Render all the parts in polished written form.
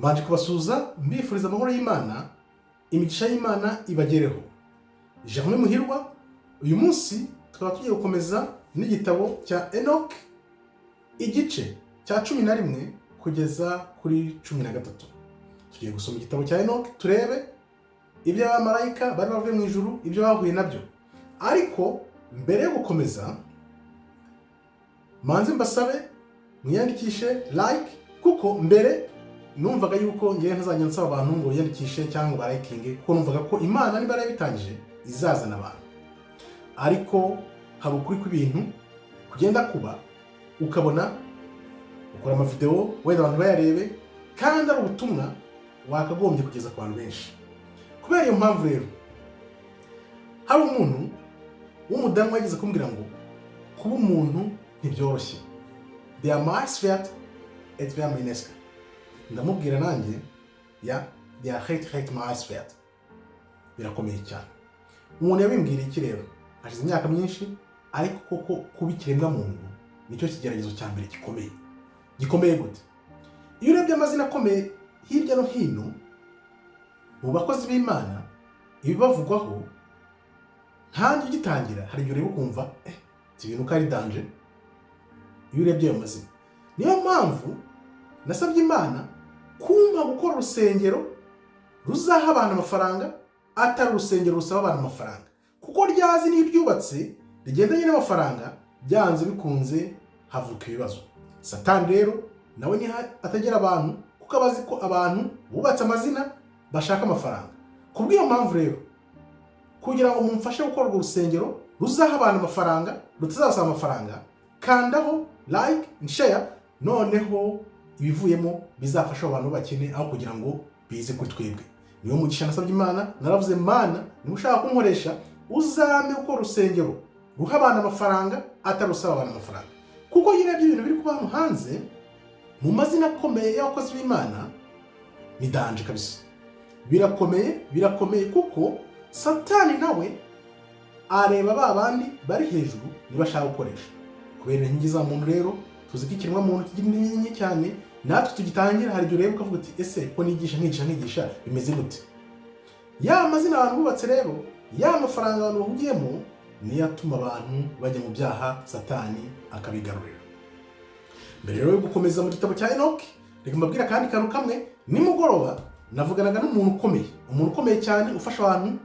Mbanje kubasuza mbifuriza amahoro y'Imana, imigisha y'Imana ibagereho. Jerome Muhirwa, uyu munsi tukaba tugiye gukomeza n'igitabo cya Enoch, igice cya 11 kugeza kuri 13. Tugiye gusoma igitabo cya Enoch turebe ibyo abamarayika bari bavuye mu ijuru, ibyo bahuye nabyo. Ariko mbere yo gukomeza, manzi mbasabe mwiyandikishe like, kuko mbere numvaga yuko ngiye ntazajya nsaba abantu ngo yandikishe cyangwa barayikinge, kuko numvaga ko Imana niba yarabitangije izazana abantu. Ariko hari ukuri kw'ibintu kugenda kuba, ukabona ukora amavideo wenda abantu bayarebe, kandi ari ubutumwa wakagombye kugeza ku bantu benshi. Kubera iyo mpamvu rero, hari umuntu w'umudamu yagize kumbwira ngo kuba umuntu ntibyoroshye. Der Marswert etwa Mineska. Ndamubwira nanjye der het Marswert. Birakomeye cyane. Umuntu yabimbwiriye iki rero? Hashize imyaka myinshi, ariko koko kuba ikiremwa muntu nicyo kigeragezo cya mbere gikomeye. Gikomeye gute? Iyo urebye amazina akomeye hirya no hino mu bakozi b'Imana, ibibavugwaho ntange ugitangira hari igihe ureba ukumva ibintu ko ari danger. Iyo urebye ayo mazina, niyo mpamvu nasabye Imana kumpa gukora urusengero ruzaha abantu amafaranga, atari urusengero rusaba abantu amafaranga, kuko ryazi n'ibyubatse rigendanye n'amafaranga, byanze bikunze havuka ibibazo. Satani rero nawe ni atagera abantu, kuko abazi ko abantu bubatse amazina bashaka amafaranga. Kubw'iyo mpamvu rero, kugira ngo mumfashe gukora urwo rusengero ruzaha abantu amafaranga, rutazasaba amafaranga, kandaho like and share, noneho ibivuyemo bizafasha abantu bakene, aho kugira ngo bize kuri twebwe. Niyo mugisha nasabye Imana, naravuze Mana, niba ushaka kunkoresha uzame gukora urusengero ruha abantu amafaranga, atarusaba abantu amafaranga. Kuko nyine ibintu biri kuba hanze mu mazina akomeye y'abakozi b'Imana ni danje kabisa. Birakomeye kuko Satani nawe areba ba bandi bari hejuru nibashaka gukoresha. Kubera inkingi za muntu rero, tuzi ko ikiremwa muntu kigira inkingi cyane, natwe tugitangira hari igihe ureba ukavuga uti ese ko nigisha bimeze gute? Ya mazina abantu bubatse rero, ya mafaranga abantu bahugiyemo, niyo atuma abantu bajya mu byaha, Satani akabigarurira. Mbere rero yo gukomeza mu gitabo cya Enoch, reka mbabwira kandi kantu kamwe. Nimugoroba navuganaga n'umuntu ukomeye cyane, ufasha abantu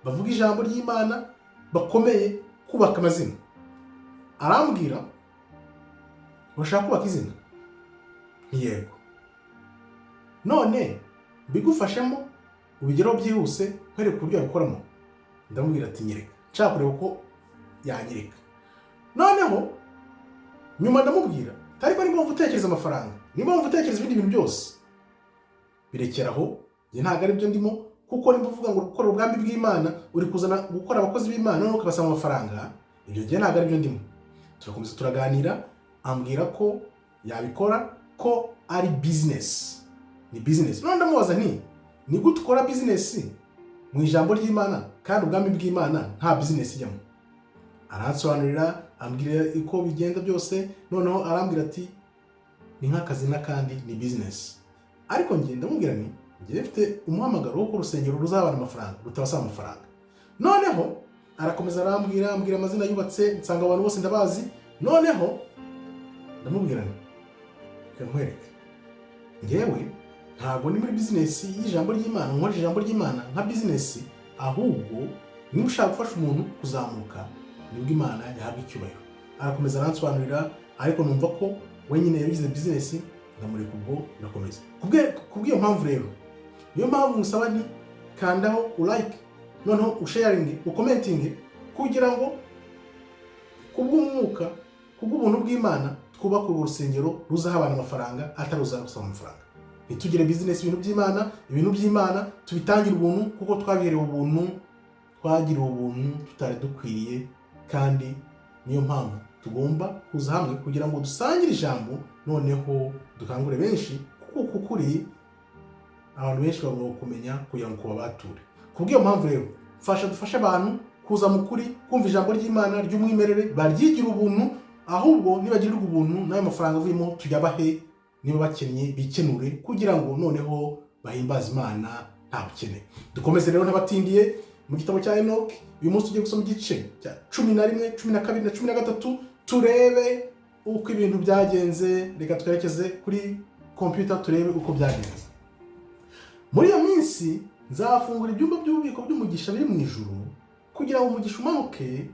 bavuga ijambo ry'Imana, bakomeye kubaka amazina. Arambwira, urashaka kubaka izina? Yego. None bigufashemo ubigeraho byihuse, nkwereka uburyo wabikoramo? Ndamubwira ati nyereka. Nshaka kureba uko yanyereka. Noneho nyuma ndamubwira, ariko niba wumva utekereza amafaranga, niba wumva utekereza ibindi bintu byose, birekeraho. Njye ntabwo ari byo ndimo, kuko niba uvuga ngo gukora ubwambi bw'Imana, uri kuzana gukora abakozi b'Imana noneho ukabasaba amafaranga, ibyo njye ntabwo ari byo ndimo. Turakomeza turaganira, ambwira ko yabikora, ko ari business. Ni business. None ndamubaza nti, ni gute ukora business mu ijambo ry'Imana kandi ubwambi bw'Imana nta business ijyamo? Aransobanurira, ambwira uko bigenda byose, noneho arambwira ati ni nk'akazi n'akandi, ni business. Ariko njye ndamubwira nti, njye mfite umuhamagaro wo kurusengero ruzabana amafaranga, rutabasaba amafaranga. Noneho arakomeza arambwira amazina yubatse, nsanga abantu bose ndabazi. Noneho ndamubwira nti, reka nkwereke, ngewe ntabwo ni muri business y'ijambo ry'Imana, nkora ijambo ry'Imana nka business, ahubwo niba ushaka gufasha umuntu kuzamuka, nibwo Imana yahabwa icyubahiro. Arakomeza aransobanurira, ariko numva ko wenyine yabigize business, ndamureka ubwo ndakomeza. Kubw'iyo mpamvu rero, niyo mpamvu musaba nti kandaho like, noneho usharinge, ukomentinge, kugira ngo kubw'umwuka, kubw'ubuntu bw'Imana, twubaka urusengero ruzaha abantu amafaranga, atari uzasaba amafaranga. Ntitugire business ibintu by'Imana tubitangire ubuntu, kuko twabiherewe ubuntu, twagiriwe ubuntu tutari dukwiriye. Kandi niyo mpamvu tugomba kuza hamwe kugira ngo dusangire ijambo, noneho dukangure benshi, kuko kukuri abantu benshi bagomba kumenya kugira ngo kubabature. Kubw'iyo mpamvu rero, dufasha abantu kuza mu kuri, kumva ijambo ry'Imana ry'umwimerere, baryigira ubuntu, ahubwo nibagirirwa ubuntu n'ayo mafaranga avuyemo tuyabahe niba bakennye bikenure kugira ngo noneho bahimbaze Imana nta bukene. Dukomeze rero n'abatindiye mu gitabo cya Enoki. Uyu munsi tugiye gusoma igice cya 11, 12 na 13 turebe uko ibintu byagenze. Reka twerekeze kuri computer turebe uko byagenze. Muri iyo minsi nzafungura ibyumba by'ububiko by'umugisha biri mu ijuru kugira ngo umugisha umanuke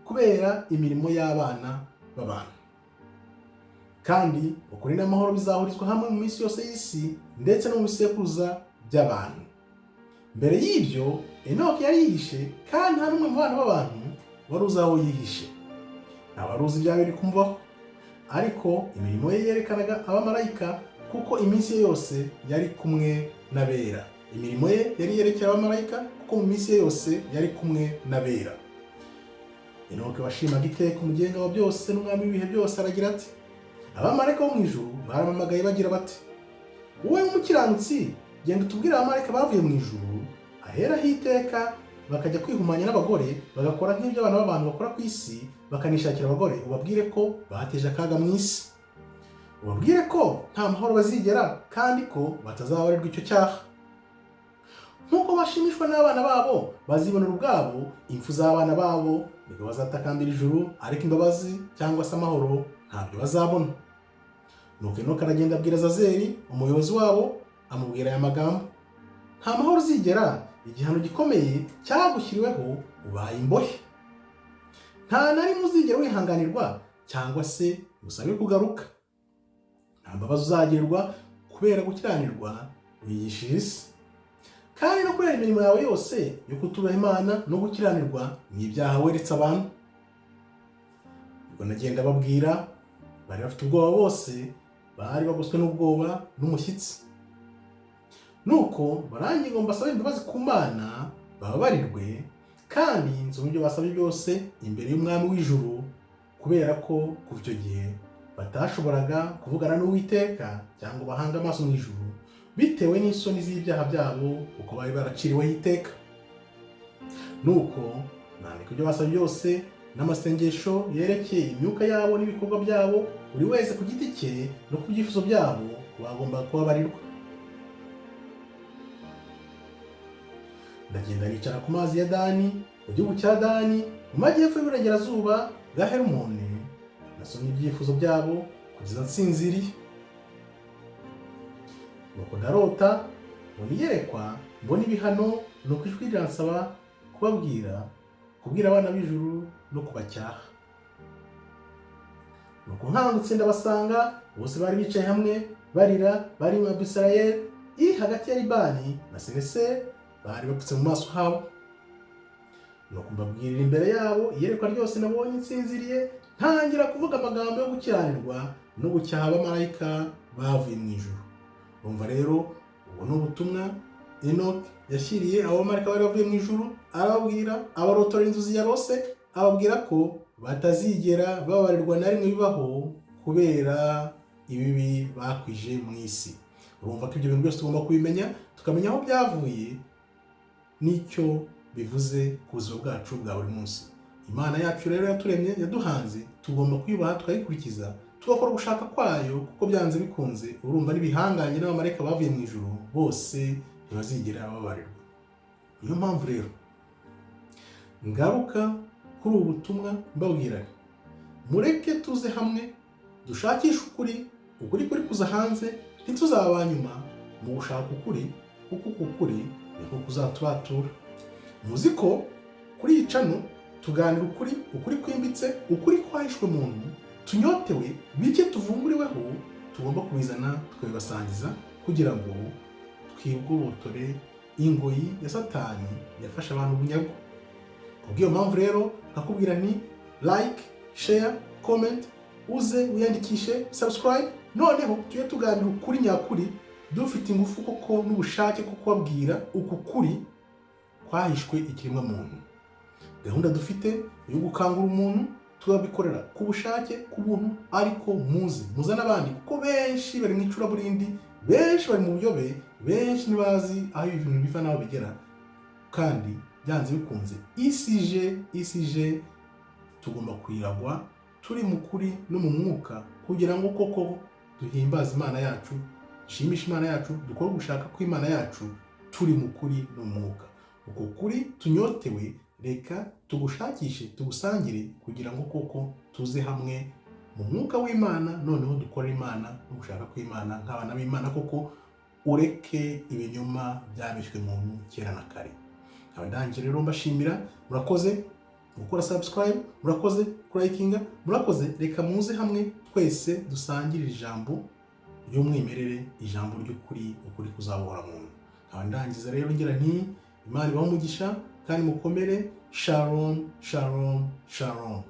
kubera imirimo y'abana b'abantu. Kandi ukuri n'amahoro bizahurizwa hamwe mu minsi yose y'isi ndetse no mu bisekuruza by'abantu. Mbere y'ibyo Enoki yari yihishe, kandi nta n'umwe mu bana b'abantu wari uzi aho yihishe. Nta wari uzi ibya biri kumubaho, ariko imirimo ye yerekanaga abamarayika, kuko iminsi ye yose yari kumwe n'abera. Imirimo ye yari yerekera abamarayika, kuko mu minsi ye yose yari kumwe n'abera. Enoki washimaga iteka umugenga wa byose n'umwami w'ibihe byose aragira ati: abamarayika bo mu ijuru baramamagaye bagira bati: wowe w'umukiranutsi, genda utubwire abamarayika bavuye mu ijuru aheraho iteka bakajya kwihumanya n'abagore, bagakora nk'ibyo abana b'abantu bakora ku isi, bakanishakira abagore. Ubabwire ko bateje akaga mu isi. Ubabwire ko nta mahoro bazigera, kandi ko batazabarirwa icyo cyaha. Nk'uko bashimishwa n'abana babo bazibonera ubwabo impfu z'abana babo, nibwo bazatakambira ijuru, ariko imbabazi cyangwa se amahoro ntabyo bazabona. Nuko Enoki aragenda abwira Azazeli, umuyobozi wabo, amubwira aya magambo: nta mahoro uzigera, igihano gikomeye cyagushyiriweho, ubaye imbohe. Nta na rimwe uzigera wihanganirwa cyangwa se usabe kugaruka. Nta mbabazi uzagirirwa kubera gukiranirwa wigishije isi, kandi no kubera imirimo yawe yose yo kutubaha Imana no gukiranirwa n'ibyaha weretse abantu. Ubwo nagenda babwira, bari bafite ubwoba bose, bari bagoswe n'ubwoba n'umushyitsi. Nuko barangiye ngo mbasabe imbabazi ku Mana bababarirwe, kandi nsoma ibyo basabye byose imbere y'umwami w'ijuru, kubera ko kuva icyo gihe batashoboraga kuvugana n'Uwiteka cyangwa bahanga amaso mu ijuru, bitewe n'isoni z'ibyaha byabo kuko bari baraciriweho iteka. Nuko nandika ibyo basabye byose n'amasengesho yerekeye imyuka yabo n'ibikorwa byabo, buri wese ku giti cye no ku byifuzo byabo bagomba kubabarirwa. Ndagenda nicara ku mazi ya Dani, mu gihugu cya Dani, mu majyepfo y'uburengerazuba bwa Herimoni. Nasomye ibyifuzo byabo kugeza nsinziriye. Nuko ndarota, mbona iyerekwa, mbona ibihano, nuko ijwi riransaba kubwira abana b'ijuru no kubacyaha. Nuko nkangutse ndabasanga, bose bari bicaye hamwe barira, bari mu Abisirayeli iri hagati ya Libani na Sereseri, bari bapfutse mu maso habo. Nuko mbabwirira imbere yabo iyerekwa ryose nabonye nsinziriye, ntangira kuvuga amagambo yo gukiranirwa no gucyaha abamarayika bavuye mu ijuru. Urumva rero, ubu ni ubutumwa Enoki yashyiriye abamarayika bari bavuye mu ijuru, arababwira, abarotora inzozi yarose, ababwira ko batazigera babarirwa na rimwe bibaho kubera ibibi bakwije mu isi. Urumva ko ibyo bintu byose tugomba kubimenya, tukamenya aho byavuye n'icyo bivuze ku buzima bwacu bwa buri munsi. Imana yacu rero yaturemye, yaduhanze, tugomba kuyubaha, tukayikurikiza, tugakora ugushaka kwayo, kuko byanze bikunze urumva n'ibihangange n'abamarayika bavuye mu ijuru bose ntibazigera babarirwa. Niyo mpamvu rero ngaruka kuri ubu butumwa mbabwira nti: mureke tuze hamwe dushakishe ukuri kuri kuza hanze, ntituzaba nyuma mu gushaka ukuri, kuko uku kuri niko kuzatubatura. Muzi ko kuri iyi cano tuganira ukuri kwimbitse, ukuri kwahishwe muntu, tunyotewe, bike tuvumburiweho, tugomba kubizana tukabibasangiza kugira ngo twibwobotore ingoyi ya Satani yafashe abantu bunyago. Kubw'iyo mpamvu rero nkakubwira nti like, share, comment, uze wiyandikishe, subscribe, noneho tujye tuganira ukuri nyakuri, dufite ingufu koko n'ubushake ko kubabwira uku kuri kwahishwe ikiremwa muntu. Gahunda dufite yo gukangura umuntu tubabikorera ku bushake, ku buntu, ariko muze n'abandi, kuko benshi bari mu icuraburindi, benshi bari mu buyobe, benshi ntibazi aho ibintu biva n'aho bigera, kandi byanze bikunze isije tugomba kwiragwa turi mu kuri no mu mwuka, kugira ngo koko duhimbaze Imana yacu, dushimishe Imana yacu, dukore gushaka kw'Imana yacu turi mu kuri n'umwuka. Uko kuri tunyotewe, reka tugushakishe, tugusangire kugira ngo koko tuze hamwe mu mwuka w'Imana, noneho dukore Imana no gushaka kw'Imana nk'abana b'Imana koko, ureke ibinyoma byabishywe muntu kera na kare. Abandanje rero mbashimira, murakoze gukora subscribe, murakoze likinga, murakoze. Reka muze hamwe twese dusangire ijambo ry'umwimerere, ijambo ry'ukuri, ukuri kuzabora muntu. Abandangiza rero ngira nti Imana ibahe umugisha kandi mukomere. Shalom, shalom, shalom.